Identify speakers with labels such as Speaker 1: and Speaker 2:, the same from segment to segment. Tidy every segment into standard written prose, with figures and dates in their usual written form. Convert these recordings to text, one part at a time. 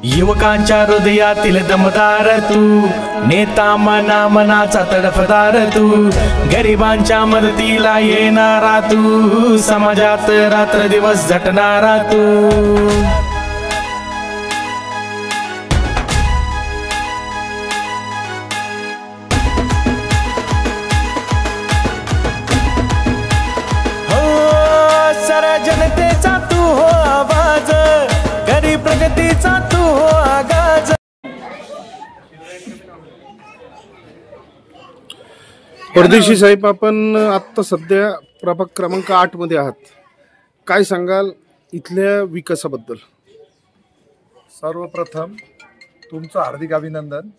Speaker 1: युवकांच्या हृदयातील दमदार तू, नेता मना मनाचा तडफदार तू, गरिबांच्या मदतीला येणारा तू, समाजात रात्र दिवस झटणारा तू। साऱ्या जनतेचा तू हो आवाज, गरीब प्रगतीचा तू हो आगाज।
Speaker 2: परदेशी साहेब, आपण आता सध्या प्रभाग क्रमांक 8 मध्ये आहात, काय सांगाल इथल्या विकासाबद्दल?
Speaker 3: सर्वप्रथम तुमचं हार्दिक अभिनंदन।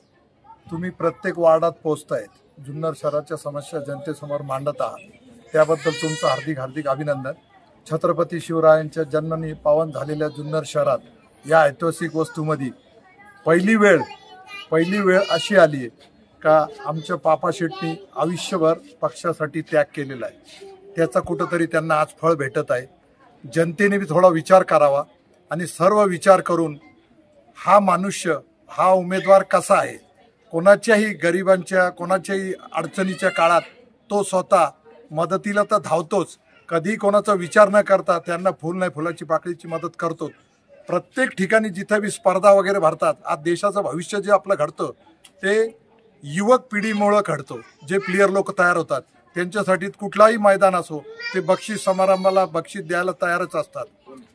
Speaker 3: तुम्ही प्रत्येक वार्डात पोहोचतायत, जुन्नर शहराच्या समस्या जनतेसमोर मांडत आहात, त्याबद्दल तुमचं हार्दिक अभिनंदन। छत्रपती शिवरायांच्या जन्माने पावन झालेल्या जुन्नर शहरात या ऐतिहासिक वस्तूमध्ये पहिली वेळ अशी आली आहे का आमच्या पापा शेटनी आयुष्यभर पक्षासाठी त्याग केलेला आहे, त्याचा कुठंतरी त्यांना आज फळ भेटत आहे। जनतेने बी थोडा विचार करावा आणि सर्व विचार करून हा मनुष्य, हा उमेदवार कसा आहे, कोणाच्याही गरिबांच्या कोणाच्याही अडचणीच्या काळात तो स्वतः मदतीला तर धावतोच, कधी कोणाचा विचार न करता त्यांना फुल नाही फुलाची पाकळीची मदत करतो। प्रत्येक ठिकाणी जिथे बी स्पर्धा वगैरे भरतात, आज देशाचं भविष्य जे आपलं घडतं ते युवक पिढीमुळे घडतं। जे प्लेयर लोक तयार होतात त्यांच्यासाठी कुठलाही मैदान असो ते बक्षीस समारंभाला बक्षीस द्यायला तयारच असतात।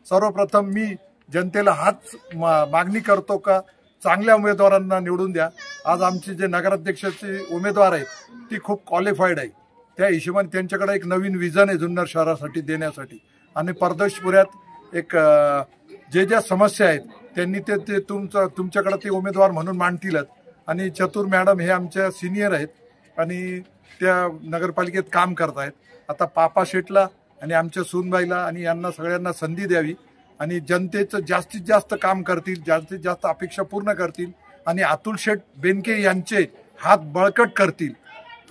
Speaker 3: सर्वप्रथम मी जनतेला हाच मागणी करतो का चांगल्या उमेदवारांना निवडून द्या। आज आमचे जे नगराध्यक्षाचे उमेदवार आहेत ती खूप क्वालिफाईड आहे, त्या हिशोबाने त्यांच्याकडे एक नवीन विजन आहे जुन्नर शहरासाठी देण्यासाठी। आणि परदेशपुऱ्यात एक ज्या समस्या आहेत त्यांनी ते तुमच्याकडे ते उमेदवार म्हणून मांडतीलच। आणि चतुर मॅडम हे आमच्या सिनियर आहेत आणि त्या नगरपालिकेत काम करत आहेत। आता पापा शेटला आणि आमच्या सूनबाईला आणि यांना सगळ्यांना संधी द्यावी आणि जनतेचं जास्तीत जास्त काम करतील, जास्तीत जास्त अपेक्षा पूर्ण करतील आणि अतुल शेठ बेनके यांचे हात बळकट करतील।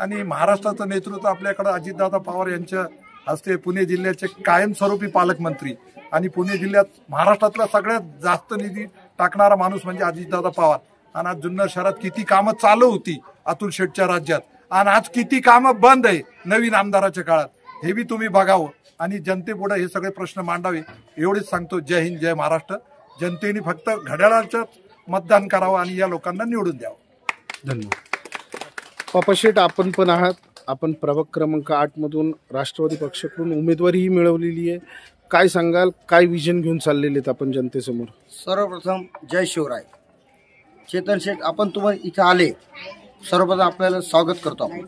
Speaker 3: आणि महाराष्ट्राचं नेतृत्व आपल्याकडे अजितदादा पवार यांच्या हस्ते, पुणे जिल्ह्याचे कायमस्वरूपी पालकमंत्री आणि पुणे जिल्ह्यात महाराष्ट्रातला सगळ्यात जास्त निधी टाकणारा माणूस म्हणजे अजितदादा पवार। आणि आज जुन्नर शहरात किती कामं चालू होती अतुल शेठच्या राज्यात आणि आज किती कामं बंद आहे नवीन आमदाराच्या काळात, हे बी तुम्ही बघावं आणि जनतेपुढे हे सगळे प्रश्न मांडावे एवढेच सांगतो। जय हिंद, जय महाराष्ट्र। जनतेने फक्त घड्याळाचं मतदान करावं आणि या लोकांना निवडून द्यावं।
Speaker 2: धन्यवाद। पापा शेठ, आपण पण आहात, आपण प्रभाग क्रमांक 8 मधून राष्ट्रवादी पक्षाकडून उमेदवारीही मिळवलेली आहे, काय सांगाल, काय विजन घेऊन चाललेले आहेत आपण जनतेसमोर?
Speaker 4: सर्वप्रथम जय शिवराय। चेतन शेठ, आपण तुम्हाला इथे आले, सर्वप्रथम आपल्याला स्वागत करतो आपण,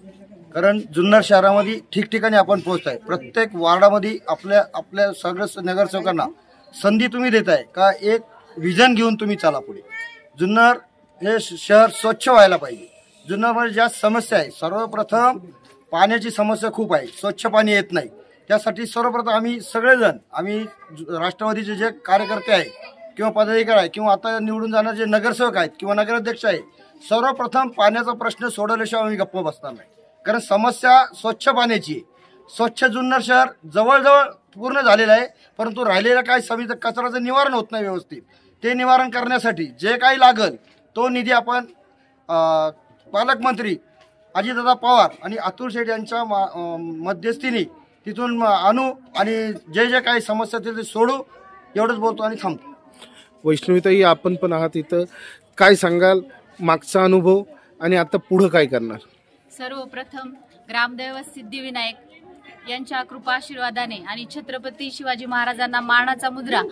Speaker 4: कारण जुन्नर शहरामध्ये ठिकठिकाणी आपण पोहोचताय, प्रत्येक वार्डामध्ये आपल्या सगळ्या नगरसेवकांना संधी तुम्ही देताय का एक विजन घेऊन तुम्ही चाला पुढे। जुन्नर हे शहर स्वच्छ व्हायला पाहिजे। जुन्नरमध्ये ज्या समस्या आहे, सर्वप्रथम पाण्याची समस्या खूप आहे, स्वच्छ पाणी येत नाही, त्यासाठी सर्वप्रथम आम्ही सगळेजण, आम्ही राष्ट्रवादीचे जे कार्यकर्ते आहे किंवा पदाधिकारी आहे किंवा आता निवडून जाणारे जे नगरसेवक आहेत किंवा नगराध्यक्ष आहे, सर्वप्रथम पाण्याचा प्रश्न सोडवल्याशिवाय आम्ही गप्प बसणार नाही, कारण समस्या स्वच्छ पाण्याची आहे। स्वच्छ जुन्नर शहर जवळजवळ पूर्ण झालेलं आहे, परंतु राहिलेलं काय कचऱ्याचं निवारण होत नाही व्यवस्थित, ते निवारण करण्यासाठी जे काही लागल तो निधी आपण पालकमंत्री अजितदादा पवार आणि अतुल शेठ यांच्या मध्यस्थीने तिथून आणू आणि जे काही समस्या ते सोडू, एवढंच बोलतो आणि थांबतो।
Speaker 2: वैष्णवीताई, आपण पण आहात इथं, काय सांगाल मागचा अनुभव आणि आता पुढे काय करणार?
Speaker 5: सर्वप्रथम ग्रामदैवत सिद्धिविनायक यांच्या कृपा आशीर्वादाने आणि छत्रपती शिवाजी महाराजांना मानाचा मुद्रा,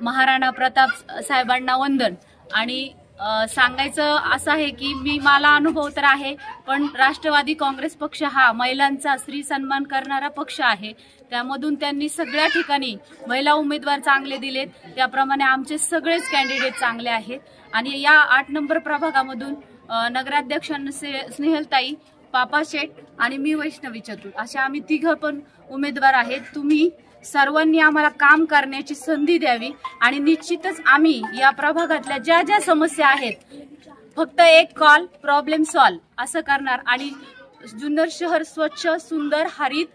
Speaker 5: महाराणा प्रताप साहेबांना वंदन। आणि सांगायचं असं आहे की मला अनुभव तर आहे, पण राष्ट्रवादी काँग्रेस पक्ष हा महिलांचा स्त्री सन्मान करणारा पक्ष आहे, त्यामधून त्यांनी सगळ्या ठिकाणी महिला उमेदवार चांगले दिलेत, त्याप्रमाणे आमचे सगळेच कॅन्डिडेट चांगले आहेत। आणि या 8 नंबर प्रभागामधून नगराध्यक्ष स्नेहलताई, पापा शेठ आणि मी वैष्णवी चतुर, अशा आम्ही 3 पण उमेदवार आहेत। तुम्ही सर्वांनी आम्हाला काम करण्याची संधी द्यावी आणि निश्चितच आम्ही या प्रभागातल्या ज्या समस्या आहेत फक्त एक कॉल, प्रॉब्लेम सॉल्व असं करणार आणि जुन्नर शहर स्वच्छ, सुंदर, हरित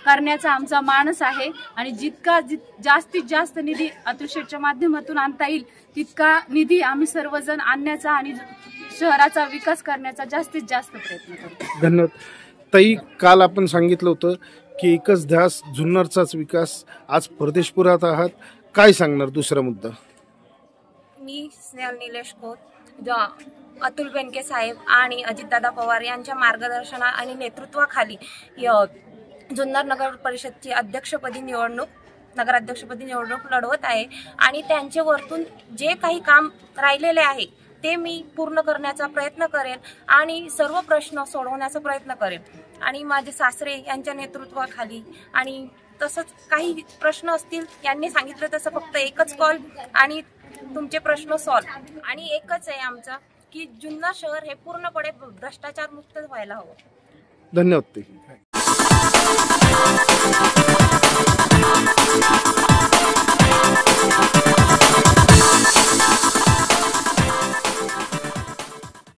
Speaker 5: करण्याचा आमचा मानस आहे आणि जितका जास्तीत जास्त निधी अतुल शेठच्या माध्यमातून आणता येईल तितका निधी आम्ही सर्वजण आणण्याचा आणि शहराचा विकास करण्याचा जास्तीत जास्त प्रयत्न करतो.
Speaker 2: धन्यवाद ताई. काल आपण सांगितलं होतं की एकच ध्यास जुन्नरचाच विकास. आज परदेशपुरात आहात, काय सांगणार दुसरा मुद्दा?
Speaker 6: मी स्नेहल निलेश खोत, अतुल बेनके साहेब आणि अजितदादा पवार यांच्या मार्गदर्शना आणि नेतृत्वाखाली जुन्नर नगर परिषदची नगराध्यक्षपदी निवडणूक लढवत आहे आणि त्यांच्या वरतून जे काही काम राहिलेले आहे ते मी पूर्ण करण्याचा प्रयत्न करेन आणि सर्व प्रश्न सोडवण्याचा प्रयत्न करेन. आणि माझे सासरे यांच्या नेतृत्वाखाली आणि तसंच काही प्रश्न असतील यांनी सांगितलं तसं फक्त एकच कॉल आणि तुमचे प्रश्न सॉल्व. आणि एकच आहे आमचं की जुन्नर शहर हे पूर्णपणे भ्रष्टाचार मुक्त व्हायला हवं.
Speaker 2: धन्यवाद ताई.